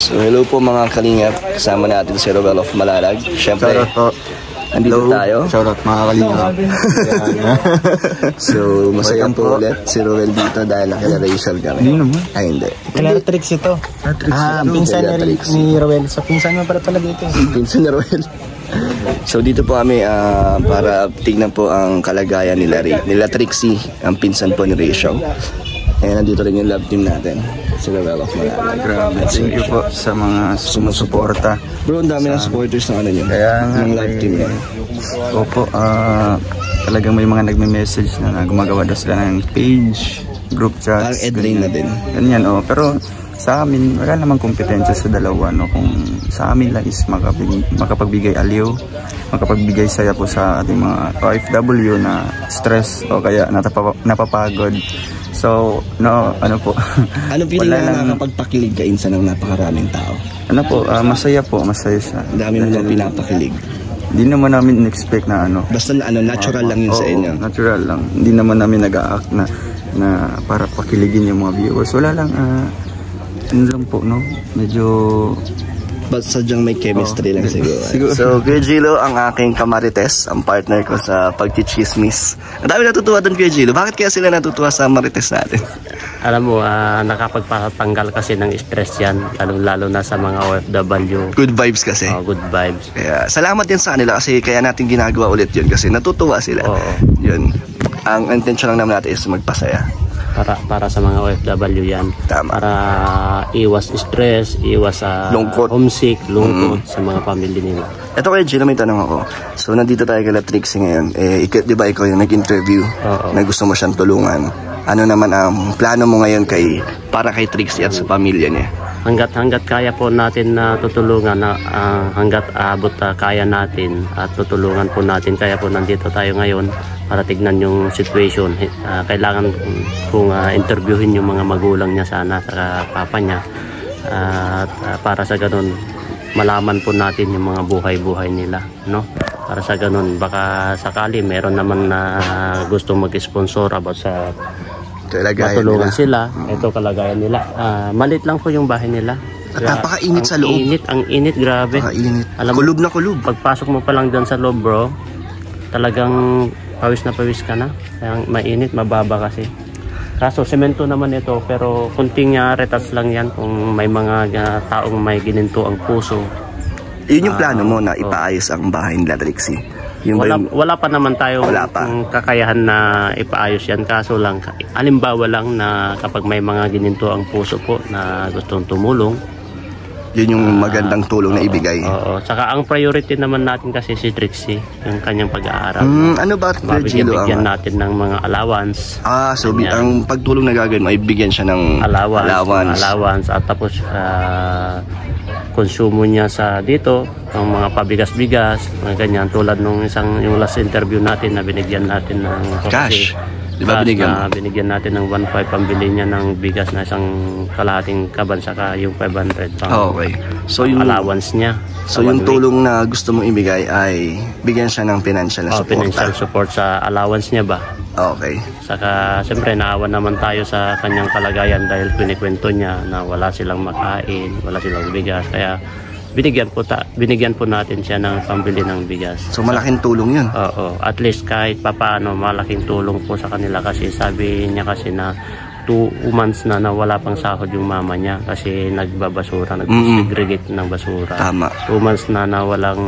So hello po mga kalingap, kasama natin si Roel of Malalag. Siyempre, andito tayo. Shoutout mga kalingap. So masaya po ulit si Roel dito dahil nakila Rachel kami. Hindi naman. Ay hindi. Kailangan tricks ito. Pinsan ni Roel. So pinsan mo pala dito. Pinsan ni Roel. So dito po kami para tignan po ang kalagayan nila Trixie, ang pinsan po ni Rachel. And nandito rin yung love team natin, si Roel of Malalag. Grabe, thank you po sa mga sumusuporta. Bro, ang dami ng supporters ng ano nyo, ng love team nyo. Opo, talagang may mga nagme-message na gumagawa daw sila ng page, group chats. Parang Edlane na din. Ganyan, pero sa amin, wala namang kompetensya sa dalawa. No? Kung sa amin lang is makapagbigay aliw, makapagbigay saya po sa ating mga OFW na stress o kaya napapagod. So, no, ano po. Ano feeling na nakakapagpakilig ka insa ng napakaraming tao? Ano po, masaya siya. Ang dami mo lang pinapakilig. Hindi naman namin in-expect na ano. Basta natural lang yun sa inyo. Natural lang. Hindi naman namin nag-a-act na para pakiligin yung mga viewers. Wala lang, ano lang po, no? Medyo Basta sadyang may chemistry lang siguro. So, Kuya Gilo, ang aking kamarites, ang partner ko sa pagchichismis. Ang dami natutuwa doon, Kuya Gilo. Bakit kaya sila natutuwa sa marites natin? Alam mo, nakapagpatanggal kasi ng stress yan, lalo na sa mga OFW. Good vibes kasi. Good vibes. Kaya, salamat din sa kanila kasi kaya natin ginagawa ulit yun kasi natutuwa sila. Yun. Ang intention lang naman natin is magpasaya. Para sa mga OFW yan. Tama. Para iwas stress, iwas homesick, lungkot sa mga pamilya nila. Ito kaya Gina, may tanong ako. So nandito tayo kay Trixie ngayon. Di ba ikaw yung nag-interview na gusto mo siyang tulungan? Ano naman ang plano mo ngayon para kay Trixie at sa pamilya niya? Hanggat kaya po natin na tutulungan, hanggat abot kaya natin at tutulungan po natin. Kaya po nandito tayo ngayon para tignan yung situation. Kailangan kung interviewin yung mga magulang niya sana sa papa niya. Para sa ganun, malaman po natin yung mga buhay-buhay nila. No? Para sa ganun, baka sakali meron naman na gusto mag-sponsor about sa matulungan sila. Ito kalagayan nila. Malit lang po yung bahay nila. At napakainit sa loob. Ang init, grabe. Kulob na kulob. Pagpasok mo pa lang dyan sa loob, bro, talagang pawis na pawis ka na. Kaya mainit, mababa kasi. Kaso semento naman ito, pero kunting retouch lang yan kung may mga taong may gininto ang puso. Yun yung plano mo na ipaayos ang bahay nila Trixie? Wala pa naman tayo kakayahan na ipaayos yan. Kaso lang, halimbawa lang na kapag may mga gininto ang puso po na gustong tumulong, yun yung magandang tulong na ibigay. Saka ang priority naman natin kasi si Trixie, yung kanyang pag-aaral. Ano ba, bigyan natin ng mga allowance. So ang pagtulong na gagawin mo, ibigyan siya ng allowance. At tapos konsumo niya sa dito, ang mga pabigas-bigas, mga ganyan. Tulad nung yung last interview natin na binigyan natin ng cash. Diba binigyan natin ng 1.5 pambili niya ng bigas na isang kalahating kaban saka yung 500 okay. So yung allowance niya. So yung tulong na gusto mong ibigay ay bigyan siya ng financial support. Financial support sa allowance niya ba? Okay. Saka siyempre naawa naman tayo sa kanyang kalagayan dahil pinikwento niya na wala silang makain, wala silang bigas. Kaya binigyan po natin siya ng pambili ng bigas. So malaking tulong yun? At least kahit papaano malaking tulong po sa kanila kasi sabi niya kasi na 2 months na wala pang sahod yung mama niya kasi nagbabasura, nag-segregate ng basura. Tama. 2 months na walang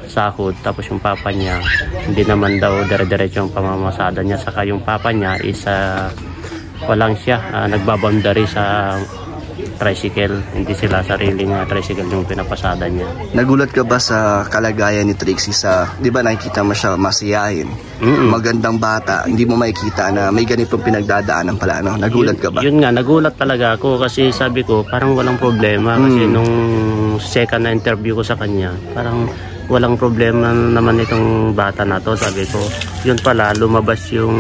sahod, tapos yung papa niya hindi naman daw dire-diretso yung pamamasada niya, saka yung papa niya is walang siya, nagbaboundary sa tricycle, hindi sila sariling tricycle yung pinapasada niya. Nagulat ka ba sa kalagayan ni Trixie di ba nakikita mo siya masiyahin, magandang bata, hindi mo makikita na may ganitong pinagdadaanan pala, no? Nagulat ka ba? Yun nga, nagulat talaga ako kasi sabi ko parang walang problema kasi nung second na interview ko sa kanya, parang walang problema naman itong bata na to, sabi ko. Yun pala, lumabas yung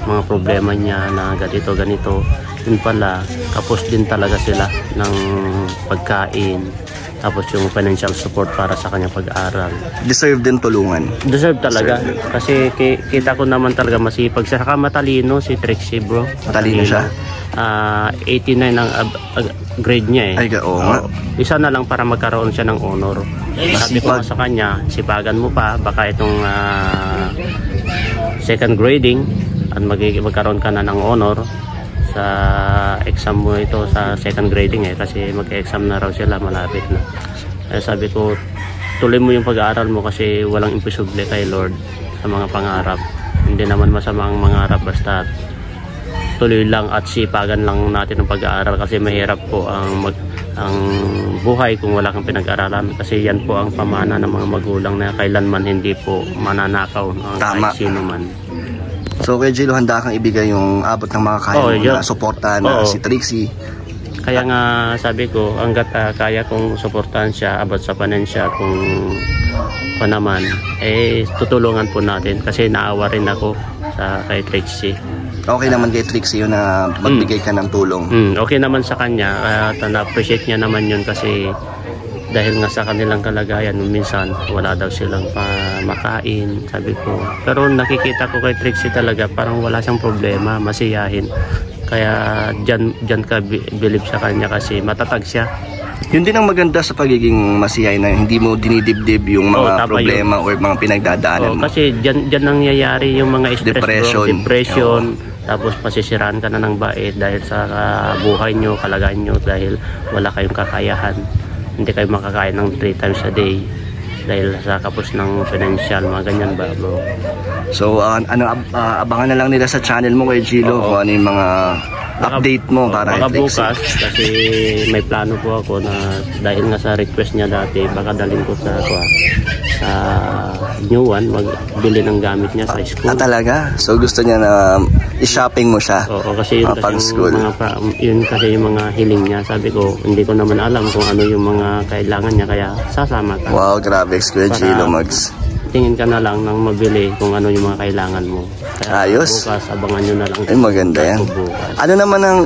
mga problema niya na ganito. Yun pala, tapos din talaga sila ng pagkain. Tapos yung financial support para sa kanyang pag-aaral. Deserve din tulungan. Deserve talaga. Kasi kita ko naman talaga masipag siya. Saka matalino si Trixie, bro. Matalino siya. 89 ang grade niya eh. Ay, oo nga. Isa na lang para magkaroon siya ng honor. Sabi ko sa kanya, sipagan mo pa, baka itong second grading at magkaroon ka na ng honor sa exam mo ito sa second grading eh, kasi mag-exam na raw sila, malapit na. Kaya sabi ko, tuloy mo yung pag-aaral mo kasi walang imposible kay Lord sa mga pangarap. Hindi naman masama ang mangarap, basta tuloy lang at sipagan lang natin ang pag-aaral kasi mahirap po ang buhay kung wala kang pinag-aralan, kasi yan po ang pamana ng mga magulang na kailanman hindi po mananakaw ng kahit sino man. So kay Jilo, handa kang ibigay yung abot ng mga kaya na suportahan na si Trixie. Kaya nga sabi ko, hanggat kaya kong suportahan siya, abot sa panensya, kung pa naman, eh tutulungan po natin kasi naawa rin ako kay Trixie. Okay naman kay Trixie yun na magbigay ka ng tulong. Okay naman sa kanya at na-appreciate niya naman yun kasi dahil nga sa kanilang kalagayan minsan wala daw silang makain, sabi ko. Pero nakikita ko kay Trixie talaga parang wala siyang problema, masiyahin. Kaya dyan ka believe sa kanya kasi matatag siya. Yun din ang maganda sa pagiging masiyahin na hindi mo dinidibdib yung mga problema o mga pinagdadaanan mo. Kasi dyan nangyayari yung mga stress, depression. Tapos pasisiraan ka na ng bait dahil sa buhay nyo, kalagayan nyo, dahil wala kayong kakayahan. Hindi kayo makakain ng 3 times a day dahil sa kapos ng financial, mga ganyan ba bro? So abangan na lang nila sa channel mo kay Jilo kung ano yung mga update mo para baka bukas, kasi may plano po ako na dahil nga sa request niya dati, baka dalhin ko sa new one, magbili ng gamit niya sa school. Talaga? So gusto niya na i-shopping mo siya? Oo, kasi yun kasi yung mga hiling niya. Sabi ko, hindi ko naman alam kung ano yung mga kailangan niya, kaya sasama ka. Wow, grabe, Kuya Jilo Mags. Tingin ka na lang nang mabili kung ano yung mga kailangan mo. Kaya ayos. Bukas, abangan nyo na lang. Ay, maganda yan. Ano naman ang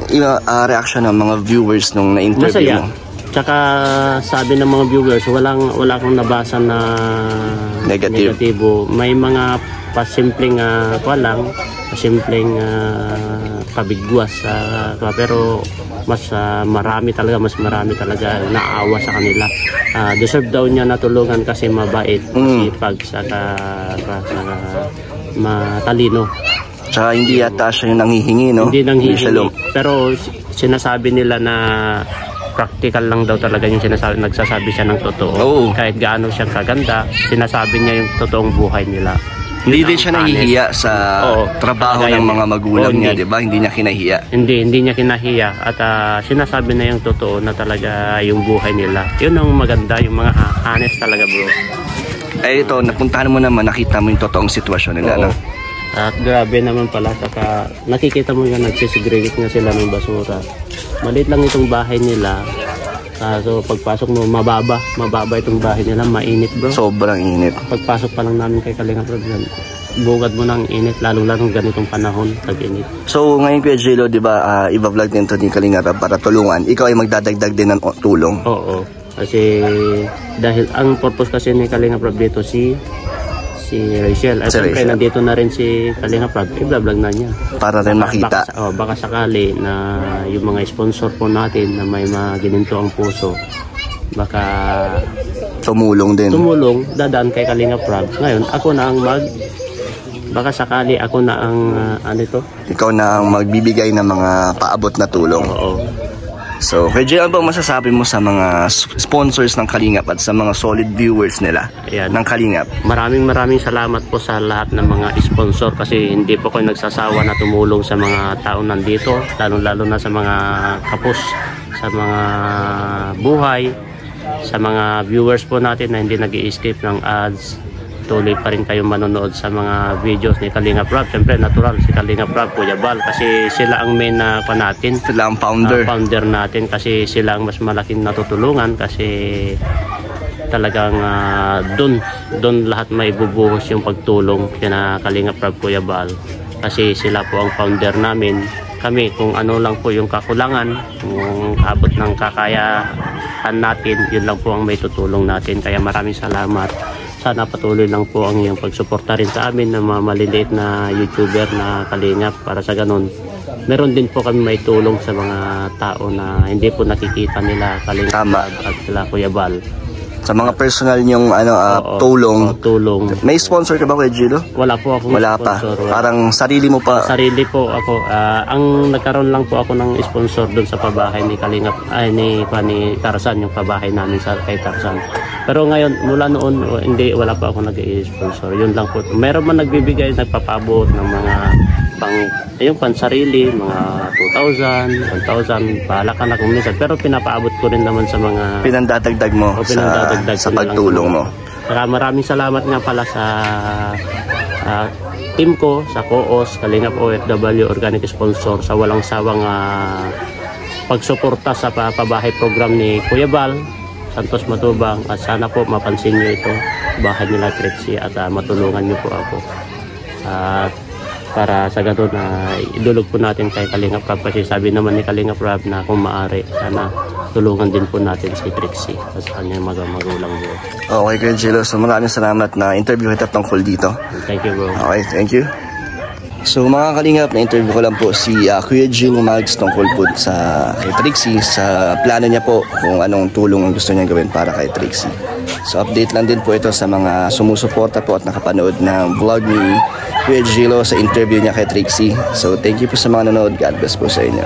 reaction ng mga viewers nung na-interview mo? Tsaka sabi ng mga viewers, wala akong nabasa na negatibo. May mga pasimpleng kabigwas, pero mas marami talaga naawa sa kanila. Deserve daw niya natulungan kasi mabait, sipag, saka matalino. Tsaka hindi yata siya yung nanghihingi, no? Hindi nanghihingi. Pero sinasabi nila na practical lang daw talaga yung nagsasabi siya ng totoo. Kahit gaano siyang kaganda, sinasabi niya yung totoong buhay nila. Hindi din siya nahihiya sa trabaho ng mga magulang niya, di ba? Hindi niya kinahiya. Hindi niya kinahiya at sinasabi na yung totoo na talaga yung buhay nila. Yun ang maganda, yung mga honest talaga bro. Eh ito, napuntahan mo naman, nakita mo yung totoong sitwasyon nila, no? At grabe naman pala, saka nakikita mo yung nagsisegregate nga sila ng basura. Maliit lang itong bahay nila. So pagpasok mo, mababa itong bahay nila, mainit bro. Sobrang init. Pagpasok pa lang namin kay Kalinga Prab, bugad mo ng init, lalo-lalo ganitong panahon, tag-init. So ngayon Kuya Jilo, di ba, iba-vlog din ito ni Kalinga Prab para tulungan. Ikaw ay magdadagdag din ng tulong. Oo, kasi dahil ang purpose kasi ni Kalinga Prab dito si Rachel. At siyempre nandito na rin si Kalinga Prab, i-vlog na niya. Para rin makita. Baka sakali na yung mga sponsor po natin na may magininto ang puso, baka tumulong din. Dadaan kay Kalinga Prab. Ngayon, ako na ang baka sakali ako na ang ikaw na ang magbibigay ng mga paabot na tulong. Oo. So, kaya ano ba masasabi mo sa mga sponsors ng Kalingap at sa mga solid viewers nila ng Kalingap? Maraming salamat po sa lahat ng mga sponsor kasi hindi po kayo nagsasawa na tumulong sa mga tao nandito, lalo na sa mga kapos, sa mga buhay, sa mga viewers po natin na hindi nag-i-escape ng ads. Tuloy pa rin kayong manonood sa mga videos ni Kalinga Prab. Siyempre natural si Kalinga Prab, Kuya Bal, kasi sila ang main na natin. Sila ang founder natin kasi sila ang mas malaking natutulungan kasi talagang doon lahat may bubuhos yung pagtulong kina Kalinga Prab, Kuya Bal, kasi sila po ang founder namin. Kami kung ano lang po yung kakulangan, kung abot ng kakayahan natin, yun lang po ang may tutulong natin. Kaya maraming salamat. Sana patuloy lang po ang iyong pagsuporta rin sa amin ng mga maliliit na YouTuber na Kalingap, para sa ganun meron din po kami may tulong sa mga tao na hindi po nakikita nila Kalingap Tama. Rab at sila Kuya Bal. Sa mga personal niyong Oo, tulong. tulong. May sponsor ka ba, Kuya Gilo? Wala po akong Wala pa. sponsor. Parang sarili mo pa. Sarili po ako. Ang nagkaroon lang po ako ng sponsor doon sa pabahay ni Kalingap, ni Tarzan, yung pabahay namin kay Tarzan. Pero ngayon, mula noon, wala pa ako nag-i-sponsor. Yun lang po. Meron man nagbibigay, nagpapabot ng mga pansarili, mga 2,000, 1,000, bahala ka na kung minsan. Pero pinapaabot ko rin naman sa mga Pinandadagdag mo sa pagtulong mo. Saka maraming salamat nga pala sa team ko, sa COOS, Kalingap OFW Organic Sponsor, sa walang sawang pagsuporta sa pabahay program ni Kuya Bal, Santos Matubang, at sana po mapansin nyo ito, bahay nila Trixie, at matulungan nyo po ako. Para sa ganun idulog po natin kay Kalingap Rab, kasi sabi naman ni Kalingap Rab na kung maaari, sana tulungan din po natin si Trixie at sa kanyang magulang po. Okay, Kuya Gilo. So maraming salamat na interview kita tungkol dito. Thank you, bro. Okay, thank you. So mga Kalingap, na-interview ko lang po si Kuya Gilo Mags tungkol po sa kay Trixie, sa plano niya po kung anong tulong ang gusto niya gawin para kay Trixie. So update lang din po ito sa mga sumusuporta po at nakapanood ng vlog ni Kuya Gilo sa interview niya kay Trixie. So thank you po sa mga nanonood. God bless po sa inyo.